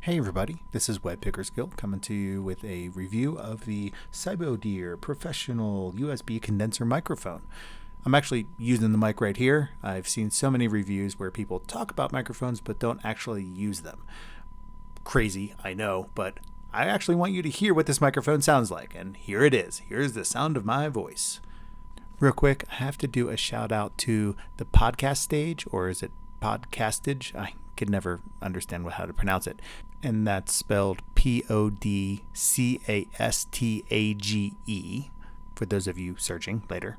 Hey everybody, this is Web Picker Skill coming to you with a review of the Sibodeer Professional USB Condenser Microphone. I'm actually using the mic right here. I've seen so many reviews where people talk about microphones but don't actually use them. Crazy, I know, but I actually want you to hear what this microphone sounds like, and here it is. Here's the sound of my voice. Real quick, I have to do a shout out to the podcast stage, or is it podcastage? I could never understand how to pronounce it. And that's spelled Podcastage, for those of you searching later.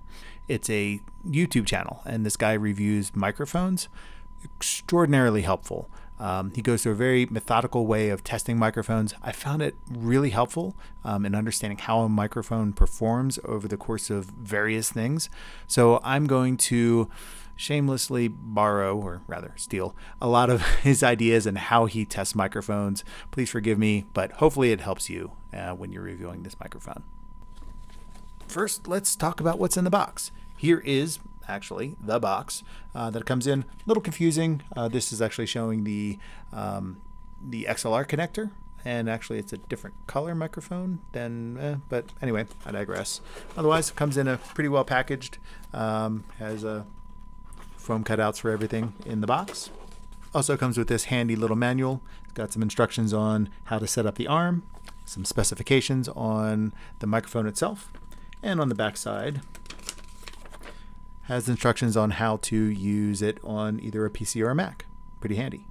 It's a YouTube channel, and this guy reviews microphones. Extraordinarily helpful. He goes through a very methodical way of testing microphones. I found it really helpful in understanding how a microphone performs over the course of various things. So I'm going to shamelessly borrow, or rather steal, a lot of his ideas and how he tests microphones. Please forgive me, but hopefully it helps you when you're reviewing this microphone. First, let's talk about what's in the box. Here is actually the box that comes in. A little confusing. This is actually showing the XLR connector, and actually it's a different color microphone than, but anyway, I digress. Otherwise, it comes in a pretty well packaged, has a foam cutouts for everything in the box. Also comes with this handy little manual. It's got some instructions on how to set up the arm, some specifications on the microphone itself, and on the back side has instructions on how to use it on either a PC or a Mac. Pretty handy.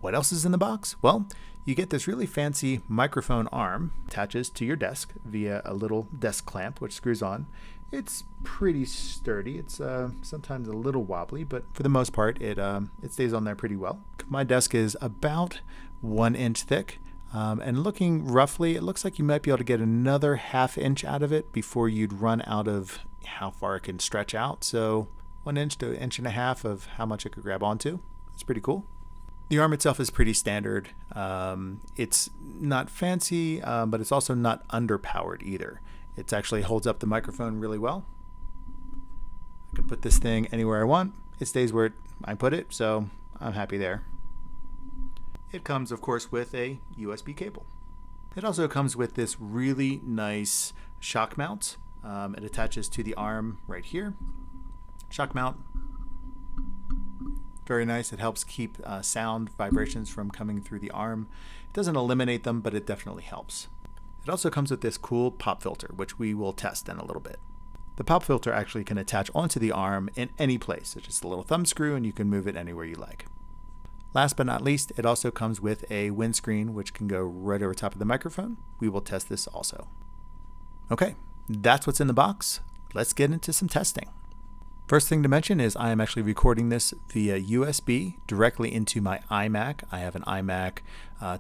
What else is in the box? Well, you get this really fancy microphone arm, attaches to your desk via a little desk clamp which screws on. It's pretty sturdy. It's sometimes a little wobbly, but for the most part, it stays on there pretty well. My desk is about 1 inch thick, and looking roughly, it looks like you might be able to get another ½ inch out of it before you'd run out of how far it can stretch out. So 1 inch to 1.5 inches of how much it could grab onto. It's pretty cool. The arm itself is pretty standard. It's not fancy, but it's also not underpowered either. It actually holds up the microphone really well. I can put this thing anywhere I want. It stays where I put it, so I'm happy there. It comes, of course, with a USB cable. It also comes with this really nice shock mount. It attaches to the arm right here. Shock mount. Very nice. It helps keep sound vibrations from coming through the arm. It doesn't eliminate them, but it definitely helps. It also comes with this cool pop filter, which we will test in a little bit. The pop filter actually can attach onto the arm in any place. It's just a little thumb screw, and you can move it anywhere you like. Last but not least, it also comes with a windscreen, which can go right over top of the microphone. We will test this also. Okay, that's what's in the box. Let's get into some testing. First thing to mention is I am actually recording this via USB directly into my iMac. I have an iMac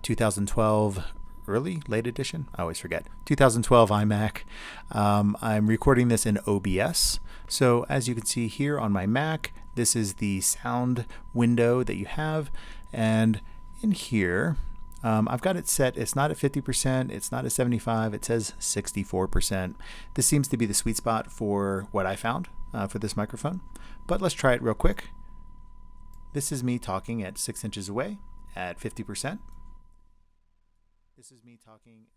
2012 late edition. I always forget. 2012 iMac. I'm recording this in OBS. So as you can see here on my Mac, this is the sound window that you have. And in here, I've got it set. It's not at 50%. It's not at 75%. It says 64%. This seems to be the sweet spot for what I found for this microphone. But let's try it real quick. This is me talking at 6 inches away at 50%. This is me talking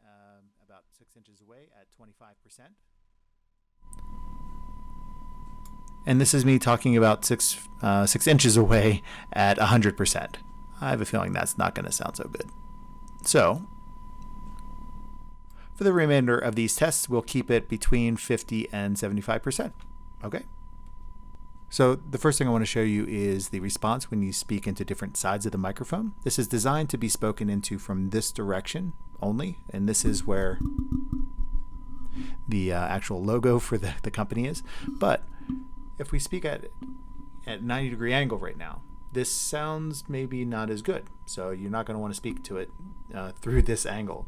about 6 inches away at 25%. And this is me talking about 6 inches away at 100%. I have a feeling that's not going to sound so good. So, for the remainder of these tests, we'll keep it between 50 and 75%. Okay? So the first thing I want to show you is the response when you speak into different sides of the microphone. This is designed to be spoken into from this direction only, and this is where the actual logo for the company is. But if we speak at 90-degree angle right now, this sounds maybe not as good. So you're not going to want to speak to it through this angle.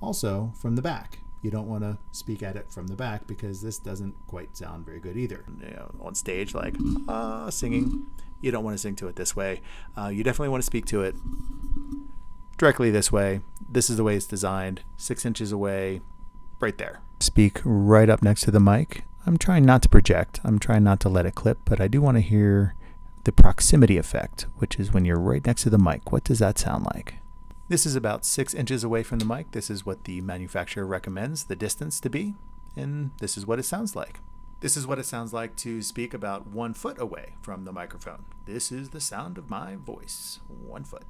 Also, from the back. You don't want to speak at it from the back because this doesn't quite sound very good either. On stage, like singing, you don't want to sing to it this way. You definitely want to speak to it directly this way. This is the way it's designed. 6 inches away, right there. Speak right up next to the mic. I'm trying not to project. I'm trying not to let it clip, but I do want to hear the proximity effect, which is when you're right next to the mic. What does that sound like? This is about 6 inches away from the mic. This is what the manufacturer recommends the distance to be, and this is what it sounds like. This is what it sounds like to speak about 1 foot away from the microphone. This is the sound of my voice, 1 foot.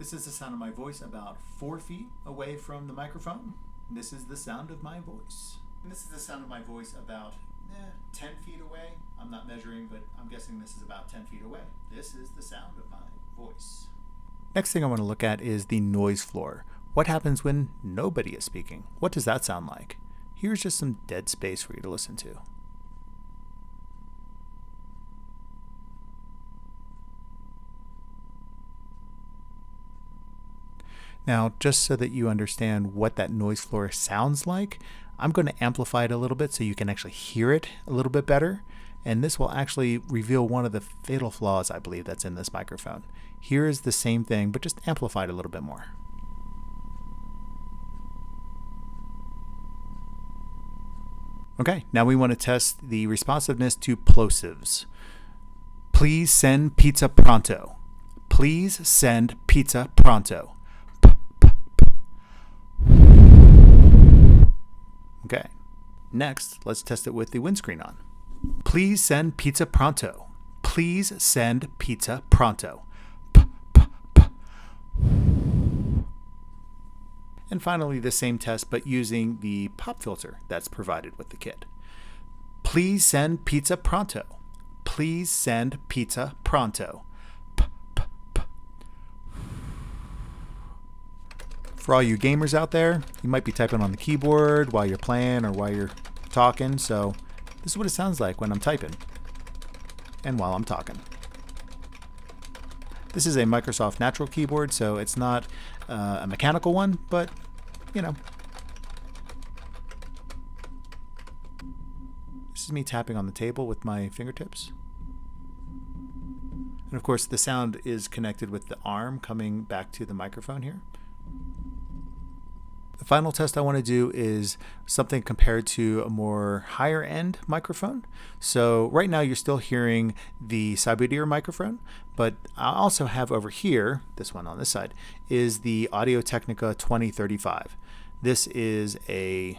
This is the sound of my voice about 4 feet away from the microphone. This is the sound of my voice. And this is the sound of my voice about 10 feet away. I'm not measuring, but I'm guessing this is about 10 feet away. This is the sound of my voice. Next thing I want to look at is the noise floor. What happens when nobody is speaking? What does that sound like? Here's just some dead space for you to listen to. Now, just so that you understand what that noise floor sounds like, I'm going to amplify it a little bit so you can actually hear it a little bit better. And this will actually reveal one of the fatal flaws, I believe, that's in this microphone. Here is the same thing, but just amplified a little bit more. Okay, now we want to test the responsiveness to plosives. Please send pizza pronto. Please send pizza pronto. Okay, next, let's test it with the windscreen on. Please send pizza pronto. Please send pizza pronto. And finally, the same test, but using the pop filter that's provided with the kit. Please send pizza pronto. Please send pizza pronto. For all you gamers out there, you might be typing on the keyboard while you're playing or while you're talking, so this is what it sounds like when I'm typing and while I'm talking. This is a Microsoft Natural keyboard, so it's not a mechanical one, but you know. This is me tapping on the table with my fingertips. And of course, the sound is connected with the arm coming back to the microphone here. The final test I want to do is something compared to a more higher end microphone. So right now you're still hearing the Sibodeer microphone, but I also have over here, this one on this side, is the Audio-Technica 2035. This is a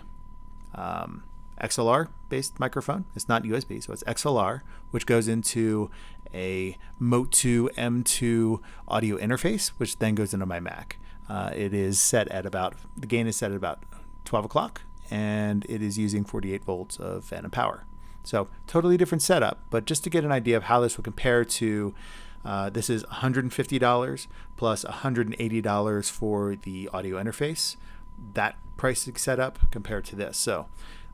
XLR based microphone. It's not USB, so it's XLR, which goes into a Mote2 M2 audio interface, which then goes into my Mac. It is set at about, the gain is set at about 12 o'clock, and it is using 48 volts of phantom power. So totally different setup, but just to get an idea of how this would compare to, this is $150 plus $180 for the audio interface. That pricing setup compared to this. So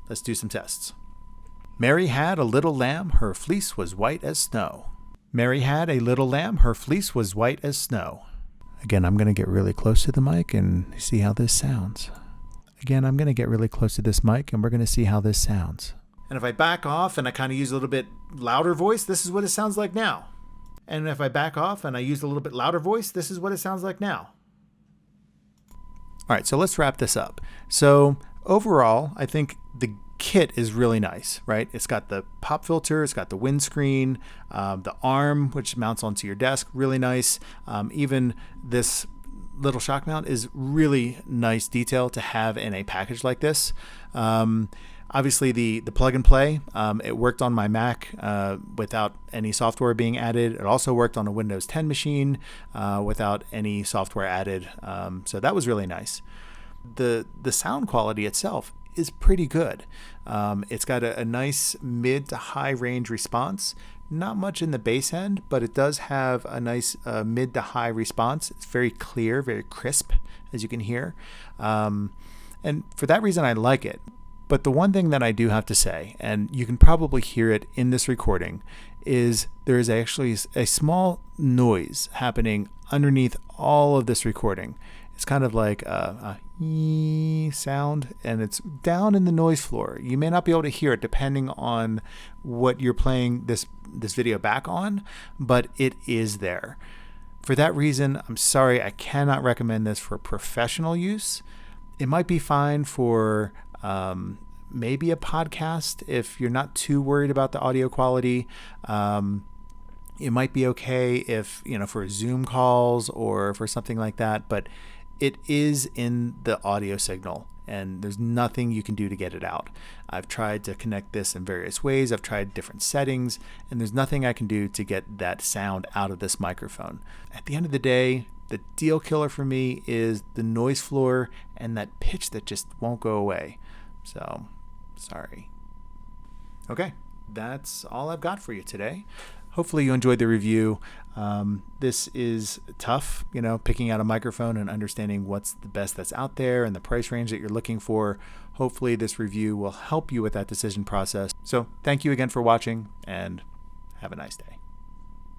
let's do some tests. Mary had a little lamb, her fleece was white as snow. Mary had a little lamb, her fleece was white as snow. Again, I'm going to get really close to the mic and see how this sounds. Again, I'm going to get really close to this mic and we're going to see how this sounds. And if I back off and I kind of use a little bit louder voice, this is what it sounds like now. And if I back off and I use a little bit louder voice, this is what it sounds like now. All right, so let's wrap this up. So overall, I think the kit is really nice, right? It's got the pop filter, it's got the windscreen, the arm, which mounts onto your desk, really nice. Even this little shock mount is really nice detail to have in a package like this. Obviously the plug and play, it worked on my Mac without any software being added. It also worked on a Windows 10 machine without any software added. So that was really nice. The sound quality itself is pretty good. It's got a nice mid to high range response. Not much in the bass end, but it does have a nice mid to high response. It's very clear, very crisp, as you can hear. And for that reason, I like it. But the one thing that I do have to say, and you can probably hear it in this recording, is there is actually a small noise happening underneath all of this recording. It's kind of like a sound, and it's down in the noise floor. You may not be able to hear it depending on what you're playing this video back on, but it is there. For that reason, I'm sorry, I cannot recommend this for professional use. It might be fine for maybe a podcast if you're not too worried about the audio quality. It might be okay if, for Zoom calls or for something like that, but it is in the audio signal and there's nothing you can do to get it out. I've tried to connect this in various ways. I've tried different settings, and there's nothing I can do to get that sound out of this microphone. At the end of the day, the deal killer for me is the noise floor and that pitch that just won't go away. So, sorry. Okay, that's all I've got for you today. Hopefully you enjoyed the review. This is tough, picking out a microphone and understanding what's the best that's out there and the price range that you're looking for. Hopefully this review will help you with that decision process. So thank you again for watching, and have a nice day.